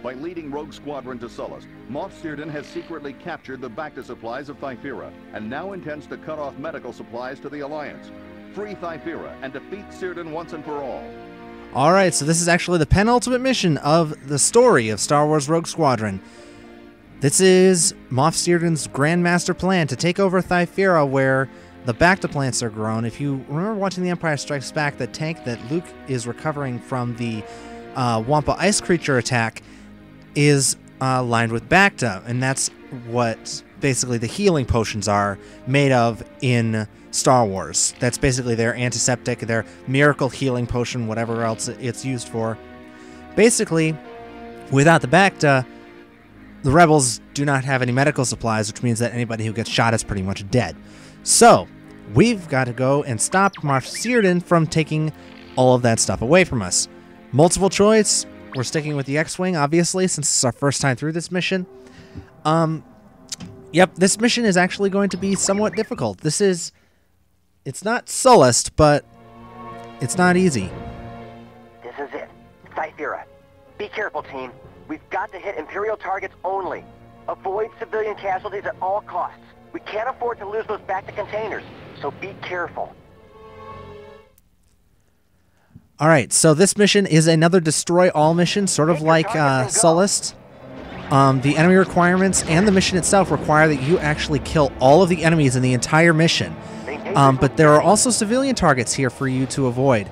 By leading Rogue Squadron to Sullust, Moff Serdon has secretly captured the Bacta supplies of Thyferra and now intends to cut off medical supplies to the Alliance. Free Thyferra and defeat Serdon once and for all. Alright, so this is actually the penultimate mission of the story of Star Wars Rogue Squadron. This is Moff Serdon's Grandmaster plan to take over Thyferra, where the Bacta plants are grown. If you remember watching The Empire Strikes Back, the tank that Luke is recovering from the Wampa ice creature attack is lined with Bacta, and that's what basically the healing potions are made of in Star Wars. That's basically their antiseptic, their miracle healing potion, whatever else it's used for. Basically, without the Bacta, the rebels do not have any medical supplies, which means that anybody who gets shot is pretty much dead. So, we've got to go and stop Moff Serdon from taking all of that stuff away from us. Multiple choice. We're sticking with the X-Wing, obviously, since it's our first time through this mission. Yep, this mission is actually going to be somewhat difficult. It's not Sullust, but it's not easy. This is it. Thyferra. Be careful, team. We've got to hit Imperial targets only. Avoid civilian casualties at all costs. We can't afford to lose those Bacta containers, so be careful. Alright, so this mission is another destroy all mission, sort of like Sullust. The enemy requirements and the mission itself require that you actually kill all of the enemies in the entire mission. But there are also civilian targets here for you to avoid.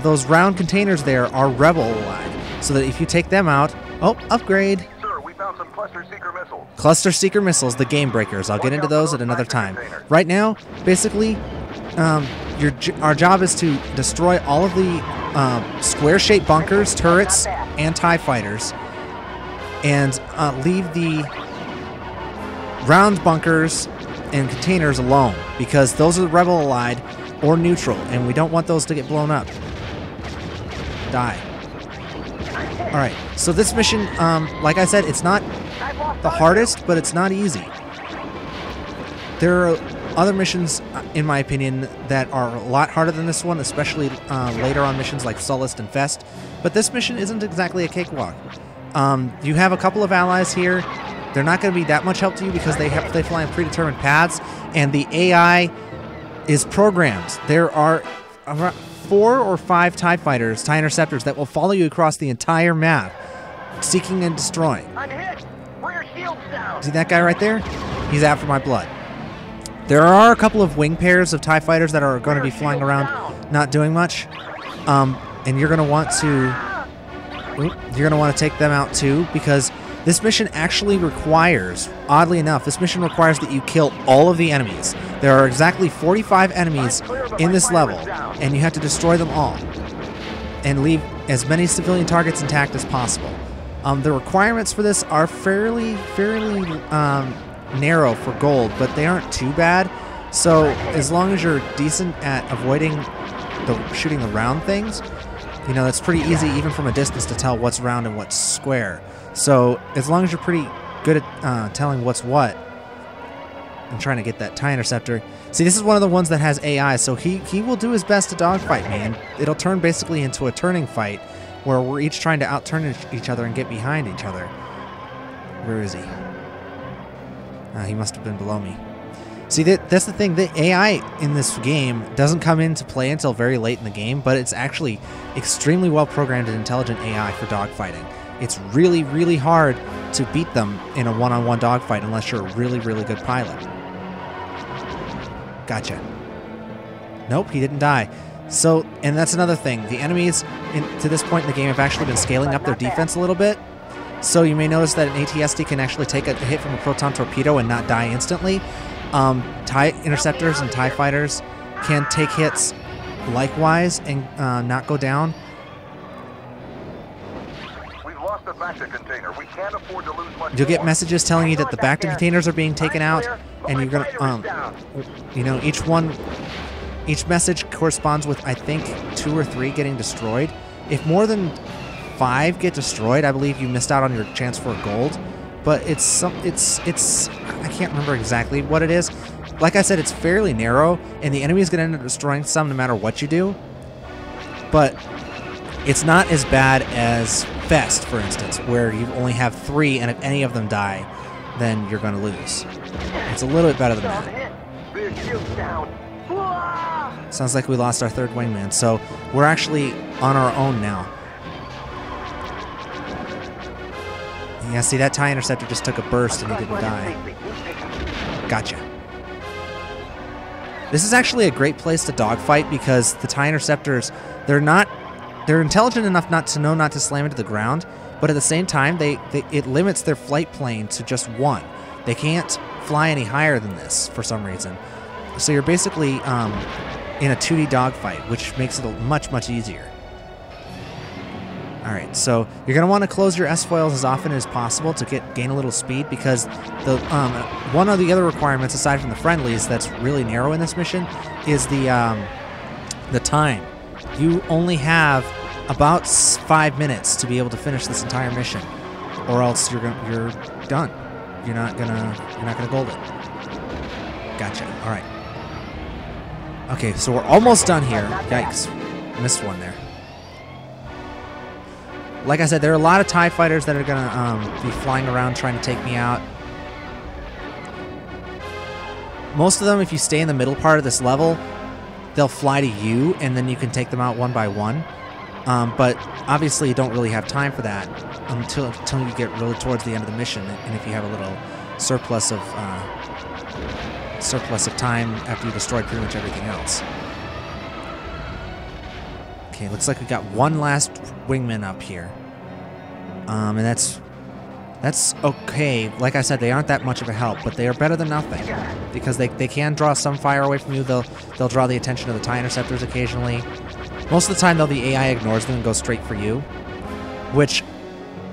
Those round containers there are rebel allied, so that if you take them out... Oh, upgrade! Sir, we found some cluster seeker missiles. Cluster seeker missiles, the game breakers. I'll get into those at another time. Right now, basically, our job is to destroy all of the square-shaped bunkers, turrets, and TIE fighters, and leave the round bunkers and containers alone, because those are rebel allied or neutral, and we don't want those to get blown up. Die. Alright, so this mission, like I said, it's not the hardest, but it's not easy. There are other missions, in my opinion, that are a lot harder than this one, especially later on missions like Sullust and Fest, but this mission isn't exactly a cakewalk. You have a couple of allies here. They're not going to be that much help to you because they fly on predetermined paths, and the AI is programmed. There are 4 or 5 TIE fighters, TIE interceptors, that will follow you across the entire map, seeking and destroying. I'm hit! Rear shield's down! See that guy right there? He's out for my blood. There are a couple of wing pairs of TIE fighters that are going to be flying around, not doing much, and you're going to want to take them out too, because this mission actually requires, oddly enough, this mission requires that you kill all of the enemies. There are exactly 45 enemies in this level, and you have to destroy them all and leave as many civilian targets intact as possible. The requirements for this are fairly narrow for gold, but they aren't too bad. So as long as you're decent at avoiding shooting the round things, you know, it's pretty easy even from a distance to tell what's round and what's square. So as long as you're pretty good at telling what's what and trying to get that TIE interceptor. See, this is one of the ones that has AI, so he will do his best to dogfight me, and it'll turn basically into a turning fight where we're each trying to outturn each other and get behind each other. Where is he? He must have been below me. See, that's the thing. The AI in this game doesn't come into play until very late in the game, but it's actually extremely well programmed and intelligent AI for dogfighting. It's really, really hard to beat them in a one-on-one dogfight unless you're a really, really good pilot. Gotcha. Nope, he didn't die. So, and that's another thing. The enemies to this point in the game have actually been scaling up their defense a little bit. So you may notice that an AT-ST can actually take a hit from a proton torpedo and not die instantly. TIE interceptors and TIE fighters can take hits likewise and not go down. We've lost the Bacta container. We can't afford to lose much. You'll get messages telling you that the Bacta containers are being taken out, and you're gonna, you know, each message corresponds with, I think, 2 or 3 getting destroyed. If more than 5 get destroyed, I believe you missed out on your chance for gold. But it's I can't remember exactly what it is. Like I said, it's fairly narrow, and the enemy is going to end up destroying some no matter what you do. But It's not as bad as Fest, for instance, where you only have 3, and if any of them die, then you're going to lose. It's a little bit better than that. Sounds like we lost our 3rd wingman, so we're actually on our own now. Yeah, see, that TIE Interceptor just took a burst and he didn't die. Gotcha. This is actually a great place to dogfight because the TIE Interceptors, they're intelligent enough not to know not to slam into the ground, but at the same time, it limits their flight plane to just 1. They can't fly any higher than this for some reason. So you're basically in a 2D dogfight, which makes it much, much easier. Alright, so you're going to want to close your S-foils as often as possible to gain a little speed, because the one of the other requirements, aside from the friendlies, that's really narrow in this mission, is the time. You only have about 5 minutes to be able to finish this entire mission, or else you're done. You're not gonna gold it. Gotcha. All right. Okay, so we're almost done here. Yikes, missed one there. Like I said, there are a lot of TIE fighters that are gonna be flying around trying to take me out. Most of them, if you stay in the middle part of this level, they'll fly to you, and then you can take them out one by one. But obviously, you don't really have time for that until you get really towards the end of the mission, and if you have a little surplus of time after you destroyed pretty much everything else. Okay, looks like we got one last wingman up here, and that's okay. Like I said, they aren't that much of a help, but they are better than nothing because they can draw some fire away from you. They'll draw the attention of the TIE Interceptors occasionally. Most of the time, though, the AI ignores them and goes straight for you, which,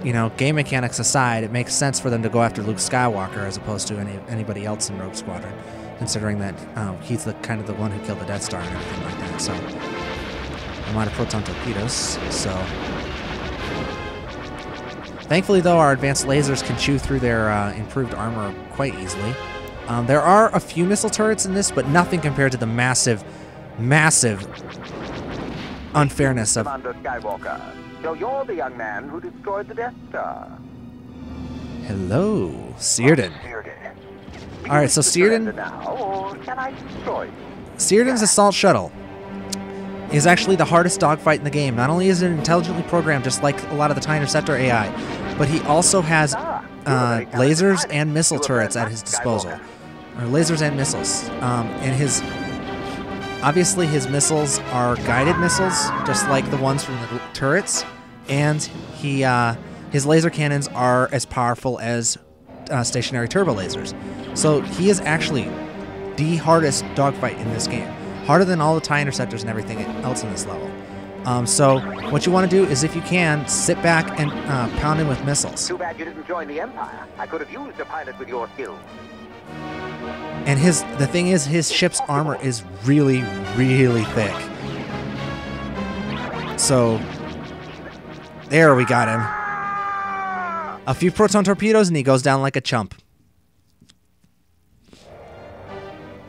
you know, game mechanics aside, it makes sense for them to go after Luke Skywalker as opposed to anybody else in Rogue Squadron, considering that he's the kind of the one who killed the Death Star and everything like that. So I'm out of proton torpedoes. So thankfully, though, our advanced lasers can chew through their improved armor quite easily. There are a few missile turrets in this, but nothing compared to the massive unfairness of... Commander Skywalker. So you're the young man who destroyed the Death Star. Hello, Serdon. Alright, so Serdon... Serdon's assault shuttle is actually the hardest dogfight in the game. Not only is it intelligently programmed, just like a lot of the TIE Interceptor AI, but he also has lasers and missile turrets at his disposal. Or lasers and missiles. Obviously, his missiles are guided missiles, just like the ones from the turrets, and his laser cannons are as powerful as stationary turbo lasers. So he is actually the hardest dogfight in this game, harder than all the TIE Interceptors and everything else in this level. So what you want to do is, if you can, sit back and pound him with missiles. Too bad you didn't join the Empire. I could have used a pilot with your skills. And the thing is, his ship's armor is really, really thick. So, there we got him. A few proton torpedoes and he goes down like a chump.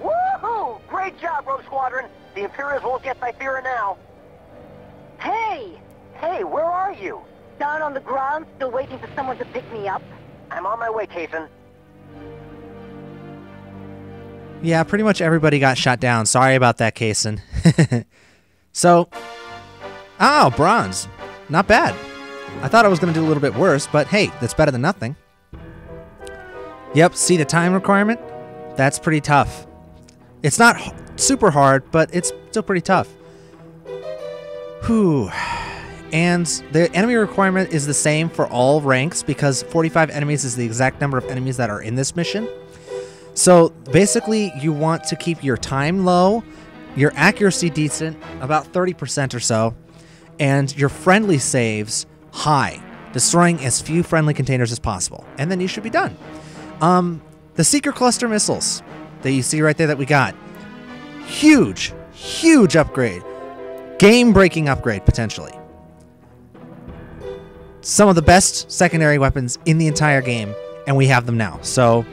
Woohoo! Great job, Rogue Squadron. The Imperials won't get Thyferra now. Hey! Hey, where are you? Down on the ground, still waiting for someone to pick me up. I'm on my way, Kaysen. Yeah, pretty much everybody got shot down. Sorry about that, Kaysen. So, oh, bronze. Not bad. I thought I was going to do a little bit worse, but hey, that's better than nothing. Yep, see the time requirement? That's pretty tough. It's not super hard, but it's still pretty tough. Whew. And the enemy requirement is the same for all ranks, because 45 enemies is the exact number of enemies that are in this mission. So basically, you want to keep your time low, your accuracy decent, about 30% or so, and your friendly saves high, destroying as few friendly containers as possible. And then you should be done. The Seeker Cluster missiles that you see right there that we got, huge, huge upgrade. Game-breaking upgrade, potentially. Some of the best secondary weapons in the entire game, and we have them now. So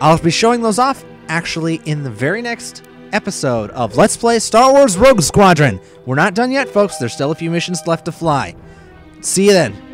I'll be showing those off, actually, in the very next episode of Let's Play Star Wars Rogue Squadron. We're not done yet, folks. There's still a few missions left to fly. See you then.